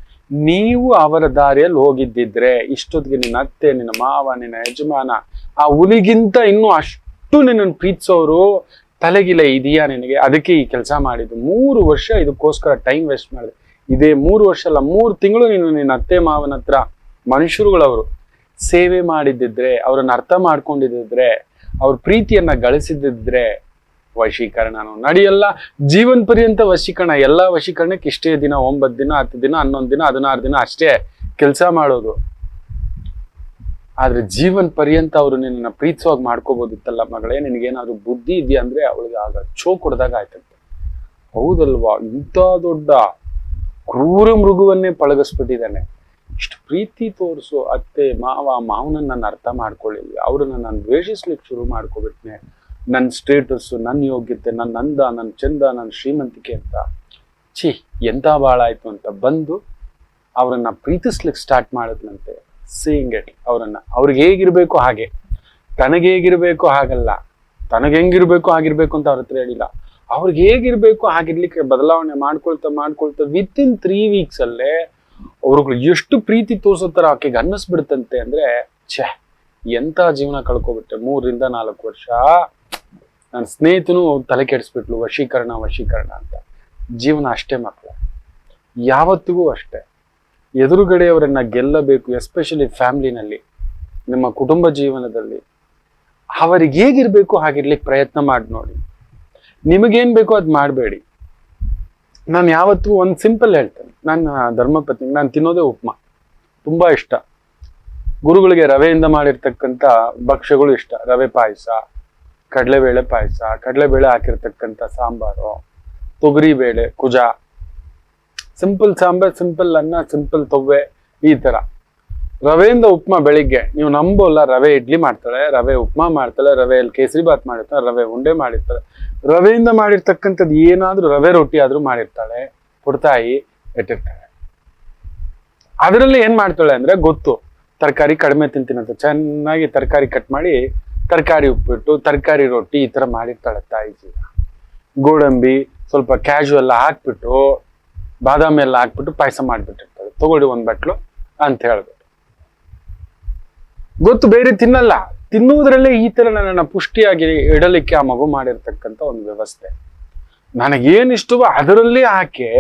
ನೀವು ಅವರ ದಾರಿಯಲ್ಲಿ ಹೋಗಿದ್ದಿದ್ರೆ ಇಷ್ಟೊತ್ತಿಗೆ ನಿನ್ನ ಅತ್ತೆ, ನಿನ್ನ ಮಾವ, ನಿನ್ನ ಯಜಮಾನ ಆ ಹುಲಿಗಿಂತ ಇನ್ನೂ ಅಷ್ಟು ನಿನ್ನನ್ನು ಪ್ರೀತಿಸೋರು ತಲೆಗಿಲೆ ಇದೆಯಾ ನಿನಗೆ? ಅದಕ್ಕೆ ಈ ಕೆಲಸ ಮಾಡಿದ್ದು. 3 ವರ್ಷ ಇದಕ್ಕೋಸ್ಕರ ಟೈಮ್ ವೇಸ್ಟ್ ಮಾಡಿದೆ. ಇದೇ 3 ವರ್ಷ ಅಲ್ಲ, 3 ತಿಂಗಳು ನೀನು ನಿನ್ನ ಅತ್ತೆ ಮಾವನ ಹತ್ರ ಮನುಷ್ಯರುಗಳವರು ಸೇವೆ ಮಾಡಿದ್ದಿದ್ರೆ, ಅವ್ರನ್ನ ಅರ್ಥ ಮಾಡ್ಕೊಂಡಿದ್ದಿದ್ರೆ, ಅವ್ರ ಪ್ರೀತಿಯನ್ನ ಗಳಿಸಿದ್ದಿದ್ರೆ ವಶೀಕರಣನು ನಡೆಯಲ್ಲ. ಜೀವನ ಪರ್ಯಂತ ವಶೀಕರಣ. ಎಲ್ಲಾ ವಶೀಕರಣಕ್ಕೆ ಇಷ್ಟೇ ದಿನ, 9 ದಿನ, 10 ದಿನ, 11 ದಿನ, 16 ದಿನ ಅಷ್ಟೇ ಕೆಲಸ ಮಾಡೋದು. ಆದ್ರೆ ಜೀವನ್ ಪರ್ಯಂತ ಅವರು ನಿನ್ನ ಪ್ರೀತಿಸುವಾಗ ಮಾಡ್ಕೋಬೋದಿತ್ತಲ್ಲ ಮಗಳೇ, ನಿನಗೇನಾದ್ರು ಬುದ್ಧಿ ಇದೆಯಾ ಅಂದ್ರೆ ಅವಳಿಗೆ ಆಗ ಚೋಕ್ ಹೊಡೆದಾಗ ಆಯ್ತಂತೆ. ಹೌದಲ್ವಾ, ಇಂಥ ದೊಡ್ಡ ಕ್ರೂರ ಮೃಗುವನ್ನೇ ಪಳಗಿಸ್ಬಿಟ್ಟಿದ್ದಾನೆ. ಇಷ್ಟು ಪ್ರೀತಿ ತೋರಿಸು ಅತ್ತೆ ಮಾವನನ್ನ ನಾನು ಅರ್ಥ ಮಾಡ್ಕೊಳ್ಳಿಲ್ಲ, ಅವ್ರನ್ನ ನಾನು ದ್ವೇಷಿಸ್ಲಿಕ್ಕೆ ಶುರು ಮಾಡ್ಕೊಬಿಟ್ನೆ. ನನ್ನ ಸ್ಟೇಟಸ್ಸು, ನನ್ನ ಯೋಗ್ಯತೆ, ನನ್ನ ಅಂದ, ನನ್ನ ಚಂದ, ನನ್ನ ಶ್ರೀಮಂತಿಕೆ ಅಂತ ಛೀ ಎಂತ ಬಾಳ ಆಯ್ತು ಅಂತ ಬಂದು ಅವ್ರನ್ನ ಪ್ರೀತಿಸ್ಲಿಕ್ಕೆ ಸ್ಟಾರ್ಟ್ ಮಾಡಿದ್ನಂತೆ. ಸೀಯಿಂಗ್ ಇಟ್, ಅವ್ರಿಗೆ ಹೇಗಿರ್ಬೇಕು ಹಾಗೆ, ತನಗೆ ಹೇಗಿರ್ಬೇಕು ಹಾಗಲ್ಲ, ತನಗೆ ಹೆಂಗಿರ್ಬೇಕು ಹಾಗಿರ್ಬೇಕು ಅಂತ ಅವ್ರ ಹತ್ರ ಹೇಳಿಲ್ಲ. ಅವ್ರಿಗೆ ಹೇಗಿರ್ಬೇಕು ಹಾಗಿರ್ಲಿಕ್ಕೆ ಬದಲಾವಣೆ ಮಾಡ್ಕೊಳ್ತಾ ವಿತಿನ್ 3 weeks ಅಲ್ಲೇ ಅವ್ರಿಗೆ ಎಷ್ಟು ಪ್ರೀತಿ ತೋರ್ಸೋ ತರ ಆಕೆಗೆ ಅನ್ನಿಸ್ಬಿಡ್ತಂತೆ ಅಂದ್ರೆ ಛೇ ಎಂತ ಜೀವನ ಕಳ್ಕೊಬಿಟ್ಟೆ. 3 ರಿಂದ 4 ವರ್ಷ ನನ್ನ ಸ್ನೇಹಿತನು ತಲೆ ಕೆಡಿಸ್ಬಿಟ್ಲು, ವಶೀಕರಣ ಅಂತ. ಜೀವನ ಅಷ್ಟೇ ಮಕ್ಕಳ, ಯಾವತ್ತಿಗೂ ಅಷ್ಟೇ. ಎದುರುಗಡೆಯವರನ್ನ ಗೆಲ್ಲಬೇಕು, ಎಸ್ಪೆಷಲಿ ಫ್ಯಾಮಿಲಿನಲ್ಲಿ, ನಿಮ್ಮ ಕುಟುಂಬ ಜೀವನದಲ್ಲಿ ಅವರಿಗೆ ಹೇಗಿರ್ಬೇಕು ಹಾಗಿರ್ಲಿಕ್ಕೆ ಪ್ರಯತ್ನ ಮಾಡಿ ನೋಡಿ. ನಿಮಗೇನ್ ಬೇಕೋ ಅದ್ ಮಾಡಬೇಡಿ. ನಾನು ಯಾವತ್ತೂ ಒಂದು ಸಿಂಪಲ್ ಹೇಳ್ತೇನೆ, ನನ್ನ ಧರ್ಮಪತ್ನಿಗೆ ನಾನು ತಿನ್ನೋದೇ ಉಪ್ಮಾ ತುಂಬಾ ಇಷ್ಟ. ಗುರುಗಳಿಗೆ ರವೆಯಿಂದ ಮಾಡಿರ್ತಕ್ಕಂಥ ಭಕ್ಷ್ಯಗಳು ಇಷ್ಟ, ರವೆ ಪಾಯಸ, ಕಡಲೆಬೇಳೆ ಪಾಯಸ, ಕಡಲೆಬೇಳೆ ಹಾಕಿರ್ತಕ್ಕಂಥ ಸಾಂಬಾರು, ತೊಗರಿ ಬೇಳೆ ಕುಜ, ಸಿಂಪಲ್ ಸಾಂಬಾರ್, ಸಿಂಪಲ್ ಅನ್ನ, ಸಿಂಪಲ್ ತೊವ್ವೆ, ಈ ತರ. ರವೆಯಿಂದ ಉಪ್ಮಾ ಬೆಳಿಗ್ಗೆ ನೀವು ನಂಬೋಲ್ಲ, ರವೆ ಇಡ್ಲಿ ಮಾಡ್ತಾಳೆ, ರವೆ ಉಪ್ಮಾ ಮಾಡ್ತಾಳೆ, ರವೆಯಲ್ಲಿ ಕೇಸರಿ ಬಾತ್ ಮಾಡಿರ್ತಾಳೆ, ರವೆ ಉಂಡೆ ಮಾಡಿರ್ತಾಳೆ, ರವೆಯಿಂದ ಮಾಡಿರ್ತಕ್ಕಂಥದ್ದು ಏನಾದ್ರೂ ರವೆ ರೊಟ್ಟಿ ಆದ್ರೂ ಮಾಡಿರ್ತಾಳೆ, ಪುಡ್ತಾಯಿ ಇಟ್ಟಿರ್ತಾಳೆ. ಅದರಲ್ಲಿ ಏನ್ ಮಾಡ್ತಾಳೆ ಅಂದ್ರೆ ಗೊತ್ತು, ತರಕಾರಿ ಕಡಿಮೆ ತಿಂತೀನಂತ ಚೆನ್ನಾಗಿ ತರಕಾರಿ ಕಟ್ ಮಾಡಿ ತರಕಾರಿ ಉಪ್ಪಿಟ್ಟು, ತರಕಾರಿ ರೊಟ್ಟಿ ಈ ತರ ಮಾಡಿರ್ತಾಳೆ ತಾಯಿಜಿ. ಗೋಡಂಬಿ ಸ್ವಲ್ಪ ಕ್ಯಾಶು ಎಲ್ಲ ಹಾಕ್ಬಿಟ್ಟು, ಬಾದಾಮಿ ಎಲ್ಲ ಹಾಕ್ಬಿಟ್ಟು ಪಾಯಸ ಮಾಡ್ಬಿಟ್ಟಿರ್ತಾಳೆ. ತಗೊಳ್ಳಿ 1 ಬಟ್ಲು ಅಂತ ಹೇಳ್ಬಿಟ್ಟು. ಗೊತ್ತು ಬೇರೆ ತಿನ್ನಲ್ಲ, ತಿನ್ನುವುದರಲ್ಲೇ ಈ ತರ ನನ್ನನ್ನು ಪುಷ್ಟಿಯಾಗಿ ಇಡಲಿಕ್ಕೆ ಆ ಮಗು ಮಾಡಿರ್ತಕ್ಕಂಥ ಒಂದು ವ್ಯವಸ್ಥೆ. ನನಗೇನ್ ಇಷ್ಟವೋ ಅದರಲ್ಲೇ ಹಾಕಿ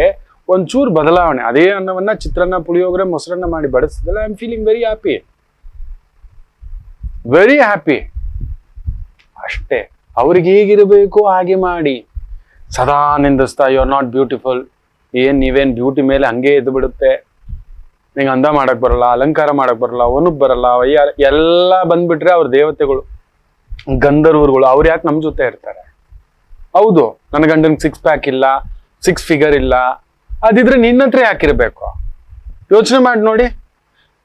ಒಂಚೂರು ಬದಲಾವಣೆ, ಅದೇ ಅನ್ನವನ್ನ ಚಿತ್ರಾನ್ನ, ಪುಳಿಯೋಗರೆ, ಮೊಸರನ್ನ ಮಾಡಿ ಬಡಿಸಿದ್ರೆ I am feeling very happy. ಅಷ್ಟೇ. ಅವ್ರಿಗೆ ಹೇಗಿರಬೇಕು ಹಾಗೆ ಮಾಡಿ. ಸದಾ ನಿಂದಿಸ್ತಾ ಯು ಆರ್ ನಾಟ್ ಬ್ಯೂಟಿಫುಲ್, ನೀವೇನ್ ಬ್ಯೂಟಿ ಮೇಲೆ ಹಂಗೆ ಎದ್ದು ಬಿಡುತ್ತೆ, ನಿಂಗೆ ಅಂದ ಮಾಡಕ್ ಬರಲ್ಲ, ಅಲಂಕಾರ ಮಾಡಕ್ ಬರಲ್ಲ, ಒನಕ್ ಬರಲ್ಲ, ವಯ್ಯಾರ ಎಲ್ಲ ಬಂದ್ಬಿಟ್ರೆ ಅವ್ರ ದೇವತೆಗಳು, ಗಂಧರ್ವರುಗಳು, ಅವ್ರು ಯಾಕೆ ನಮ್ ಜೊತೆ ಇರ್ತಾರೆ? ಹೌದು, ನನ್ನ ಗಂಡನ್ 6 ಪ್ಯಾಕ್ ಇಲ್ಲ, 6 ಫಿಗರ್ ಇಲ್ಲ, ಅದಿದ್ರೆ ನಿನ್ನ ಹತ್ರ ಯಾಕಿರ್ಬೇಕು? ಯೋಚನೆ ಮಾಡಿ ನೋಡಿ,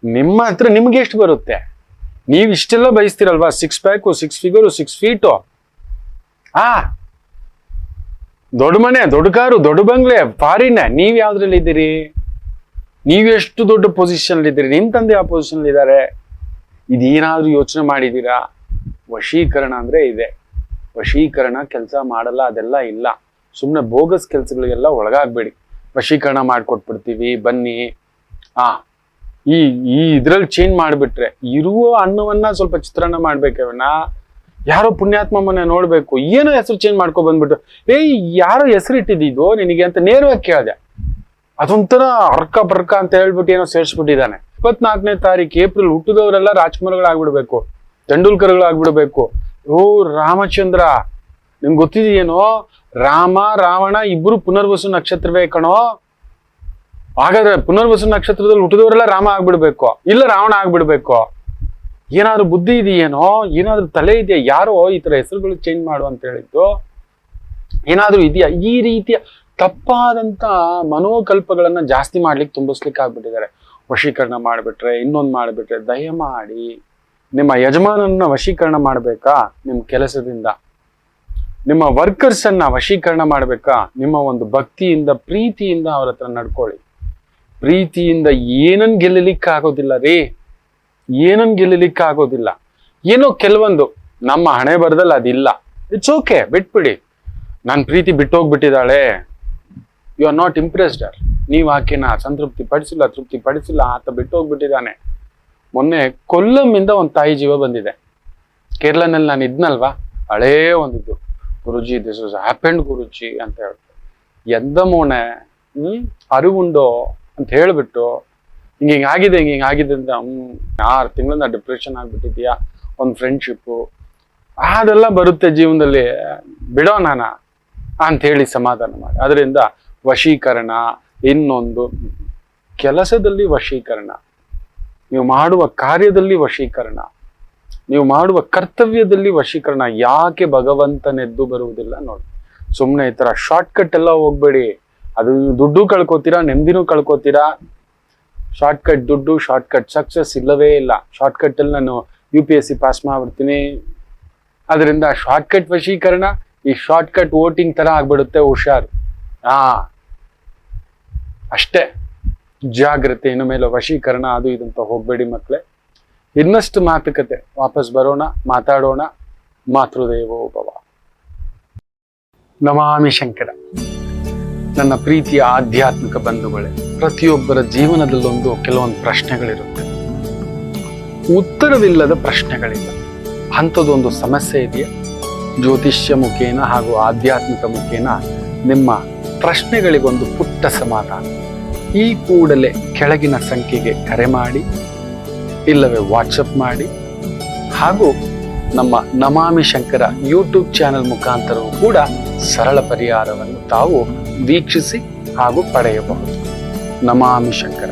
ನಿಮ್ಮ ಹತ್ರ ನಿಮ್ಗೆ ಎಷ್ಟು ಬರುತ್ತೆ? ನೀವ್ ಇಷ್ಟೆಲ್ಲ ಬಯಸ್ತಿರಲ್ವಾ, 6 ಪ್ಯಾಕು, 6 ಫಿಗರು, 6 ಫೀಟು, ದೊಡ್ಡ ಮನೆ, ದೊಡ್ಡ ಕಾರು, ದೊಡ್ಡ ಬಂಗ್ಲೆ, ಫಾರಿನ್. ನೀವ್ ಯಾವ್ದ್ರಲ್ಲಿ ಇದ್ದೀರಿ? ನೀವೆಷ್ಟು ದೊಡ್ಡ ಪೊಸಿಷನ್ ಇದ್ದೀರಿ? ನಿಮ್ ತಂದೆ ಆ ಪೊಸಿಷನ್ ಇದ್ದಾರೆ. ಇದೇನಾದ್ರೂ ಯೋಚನೆ ಮಾಡಿದೀರಾ? ವಶೀಕರಣ ಅಂದ್ರೆ ಇದೆ. ವಶೀಕರಣ ಕೆಲಸ ಮಾಡಲ್ಲ, ಅದೆಲ್ಲ ಇಲ್ಲ. ಸುಮ್ಮನೆ ಬೋಗಸ್ ಕೆಲ್ಸಗಳಿಗೆಲ್ಲ ಒಳಗಾಗ್ಬೇಡಿ. ವಶೀಕರಣ ಮಾಡ್ಕೊಟ್ಬಿಡ್ತೀವಿ ಬನ್ನಿ, ಈ ಇದ್ರಲ್ಲಿ ಚೇಂಜ್ ಮಾಡ್ಬಿಟ್ರೆ, ಇರುವ ಅನ್ನವನ್ನ ಸ್ವಲ್ಪ ಚಿತ್ರಾನ್ನ ಮಾಡ್ಬೇಕವನ್ನ. ಯಾರೋ ಪುಣ್ಯಾತ್ಮ ಮನೆ ನೋಡ್ಬೇಕು, ಏನೋ ಹೆಸರು ಚೇಂಜ್ ಮಾಡ್ಕೊ ಬಂದ್ಬಿಟ್ಟು, ಯಾರೋ ಹೆಸರು ಇಟ್ಟಿದ್ದು ನಿನಗೆ ಅಂತ ನೇರವಾಗಿ ಕೇಳಿದೆ. ಅದೊಂಥರ ಅರ್ಕ ಬರ್ಕ ಅಂತ ಹೇಳ್ಬಿಟ್ಟು ಏನೋ ಸೇರಿಸ್ಬಿಟ್ಟಿದ್ದಾನೆ. 24ನೇ ತಾರೀಕು ಏಪ್ರಿಲ್ ಹುಟ್ಟಿದವರೆಲ್ಲ ರಾಜ್ಕುಮಾರ್ಗಳಾಗ್ಬಿಡ್ಬೇಕು, ತೆಂಡೂಲ್ಕರ್ಗಳಾಗ್ಬಿಡ್ಬೇಕು. ರಾಮಚಂದ್ರ, ನಿಮ್ಗೆ ಗೊತ್ತಿದೆಯೇನೋ, ರಾಮ ರಾವಣ ಇಬ್ರು ಪುನರ್ವಸು ನಕ್ಷತ್ರವೇ ಕಣೋ. ಹಾಗಾದ್ರೆ ಪುನರ್ವಸು ನಕ್ಷತ್ರದಲ್ಲಿ ಹುಟ್ಟಿದವರೆಲ್ಲ ರಾಮ ಆಗ್ಬಿಡ್ಬೇಕು, ಇಲ್ಲ ರಾವಣ ಆಗ್ಬಿಡ್ಬೇಕು. ಏನಾದ್ರು ಬುದ್ಧಿ ಇದೆಯೇನೋ, ಏನಾದ್ರು ತಲೆ ಇದೆಯಾ? ಯಾರೋ ಈ ತರ ಹೆಸರುಗಳು ಚೇಂಜ್ ಮಾಡು ಅಂತ ಹೇಳಿದ್ದು ಏನಾದ್ರೂ ಇದೆಯಾ? ಈ ರೀತಿಯ ತಪ್ಪಾದಂತ ಮನೋಕಲ್ಪಗಳನ್ನ ಜಾಸ್ತಿ ಮಾಡ್ಲಿಕ್ಕೆ ತುಂಬಿಸ್ಲಿಕ್ಕೆ ಆಗ್ಬಿಟ್ಟಿದ್ದಾರೆ. ವಶೀಕರಣ ಮಾಡ್ಬಿಟ್ರೆ, ಇನ್ನೊಂದು ಮಾಡ್ಬಿಟ್ರೆ, ದಯಮಾಡಿ ನಿಮ್ಮ ಯಜಮಾನನ್ನ ವಶೀಕರಣ ಮಾಡ್ಬೇಕಾ? ನಿಮ್ ಕೆಲಸದಿಂದ ನಿಮ್ಮ ವರ್ಕರ್ಸ್ ಅನ್ನ ವಶೀಕರಣ ಮಾಡ್ಬೇಕಾ? ನಿಮ್ಮ ಒಂದು ಭಕ್ತಿಯಿಂದ, ಪ್ರೀತಿಯಿಂದ ಅವ್ರ ಹತ್ರ ನಡ್ಕೊಳ್ಳಿ. ಪ್ರೀತಿಯಿಂದ ಏನನ್ ಗೆಲ್ಲಲಿಕ್ಕೆ ಆಗೋದಿಲ್ಲ ರೀ, ಏನನ್ ಗೆಲ್ಲಲಿಕ್ಕೆ ಆಗೋದಿಲ್ಲ. ಏನೋ ಕೆಲವೊಂದು ನಮ್ಮ ಹಣೆ ಬರದಲ್ಲಿ ಅದಿಲ್ಲ, ಇಟ್ಸ್ ಓಕೆ, ಬಿಟ್ಬಿಡಿ. ನಾನು ಪ್ರೀತಿ ಬಿಟ್ಟೋಗ್ಬಿಟ್ಟಿದ್ದಾಳೆ, ಯು ಆರ್ ನಾಟ್ ಇಂಪ್ರೆಸ್ಡ್. ನೀವು ಆಕೆನ ಸಂತೃಪ್ತಿ ಪಡಿಸಿಲ್ಲ, ತೃಪ್ತಿ ಪಡಿಸಿಲ್ಲ, ಆತ ಬಿಟ್ಟೋಗ್ಬಿಟ್ಟಿದ್ದಾನೆ. ಮೊನ್ನೆ ಕೊಲ್ಲಂನಿಂದ ಒಂದು ತಾಯಿ ಜೀವ ಬಂದಿದೆ. ಕೇರಳನಲ್ಲಿ ನಾನು ಇದ್ನಲ್ವಾ, ಹಳೇ ಒಂದಿದ್ದು, ಗುರುಜಿ ದಿಸ್ ಇಸ್ ಹ್ಯಾಪೆಂಡ್ ಗುರುಜಿ ಅಂತ ಹೇಳ್ತಾರೆ. ಎದ್ದ ಮೋಣೆ ಅರಿವುಂಡೋ ಅಂತ ಹೇಳ್ಬಿಟ್ಟು, ಹಿಂಗಾಗಿದೆ ಅಂತ 6 ತಿಂಗಳಿಂದ ಡಿಪ್ರೆಷನ್ ಆಗ್ಬಿಟ್ಟಿದ್ಯಾ, ಒಂದು ಫ್ರೆಂಡ್ಶಿಪ್ಪು ಅದೆಲ್ಲ ಬರುತ್ತೆ ಜೀವನದಲ್ಲಿ, ಬಿಡೋ ನಾನ ಅಂತ ಹೇಳಿ ಸಮಾಧಾನ ಮಾಡಿ. ಅದರಿಂದ ವಶೀಕರಣ, ಇನ್ನೊಂದು ಕೆಲಸದಲ್ಲಿ ವಶೀಕರಣ, ನೀವು ಮಾಡುವ ಕಾರ್ಯದಲ್ಲಿ ವಶೀಕರಣ, ನೀವು ಮಾಡುವ ಕರ್ತವ್ಯದಲ್ಲಿ ವಶೀಕರಣ. ಯಾಕೆ ಭಗವಂತನೆದ್ದು ಬರುವುದಿಲ್ಲ ನೋಡಿ. ಸುಮ್ಮನೆ ಈ ತರ ಶಾರ್ಟ್ ಕಟ್ ಎಲ್ಲ ಹೋಗ್ಬೇಡಿ. ಅದು ನೀವು ದುಡ್ಡು ಕಳ್ಕೊತೀರಾ, ನೆಮ್ಮದಿನೂ ಕಳ್ಕೊತೀರಾ. ಶಾರ್ಟ್ ಕಟ್ ದುಡ್ಡು, ಶಾರ್ಟ್ ಕಟ್ ಸಕ್ಸಸ್ ಇಲ್ಲವೇ ಇಲ್ಲ. ಶಾರ್ಟ್ ಕಟ್ ಅಲ್ಲಿ ನಾನು UPSC ಪಾಸ್ ಮಾಡ್ಬಿಡ್ತೀನಿ, ಅದರಿಂದ ಶಾರ್ಟ್ ಕಟ್ ವಶೀಕರಣ ಈ ಶಾರ್ಟ್ ಕಟ್ ವೋಟಿಂಗ್ ತರ ಆಗ್ಬಿಡುತ್ತೆ. ಹುಷಾರು. ಅಷ್ಟೇ, ಜಾಗ್ರತೆ. ಇನ್ನು ಮೇಲೆ ವಶೀಕರಣ ಅದು ಇದಂತ ಹೋಗ್ಬೇಡಿ ಮಕ್ಕಳೇ. ಇನ್ನಷ್ಟು ಮಾತುಕತೆ ವಾಪಸ್ ಬರೋಣ, ಮಾತಾಡೋಣ. ಮಾತೃದೇವೋ ಭವ. ನಮಾಮಿ ಶಂಕರ. ನನ್ನ ಪ್ರೀತಿಯ ಆಧ್ಯಾತ್ಮಿಕ ಬಂಧುಗಳೇ, ಪ್ರತಿಯೊಬ್ಬರ ಜೀವನದಲ್ಲೊಂದು ಕೆಲವೊಂದು ಪ್ರಶ್ನೆಗಳಿರುತ್ತೆ, ಉತ್ತರವಿಲ್ಲದ ಪ್ರಶ್ನೆಗಳಿಲ್ಲ. ಅಂಥದ್ದೊಂದು ಸಮಸ್ಯೆ ಇದೆಯಾ? ಜ್ಯೋತಿಷ್ಯ ಮುಖೇನ ಹಾಗೂ ಆಧ್ಯಾತ್ಮಿಕ ಮುಖೇನ ನಿಮ್ಮ ಪ್ರಶ್ನೆಗಳಿಗೊಂದು ಪುಟ್ಟ ಸಮಾಧಾನ. ಈ ಕೂಡಲೇ ಕೆಳಗಿನ ಸಂಖ್ಯೆಗೆ ಕರೆ ಮಾಡಿ, ಇಲ್ಲವೇ ವಾಟ್ಸಪ್ ಮಾಡಿ, ಹಾಗೂ ನಮ್ಮ ನಮಾಮಿ ಶಂಕರ ಯೂಟ್ಯೂಬ್ ಚಾನೆಲ್ ಮುಖಾಂತರವೂ ಕೂಡ ಸರಳ ಪರಿಹಾರವನ್ನು ತಾವು ವೀಕ್ಷಿಸಿ ಹಾಗೂ ಪಡೆಯಬಹುದು. ನಮಾಮಿ ಶಂಕರ.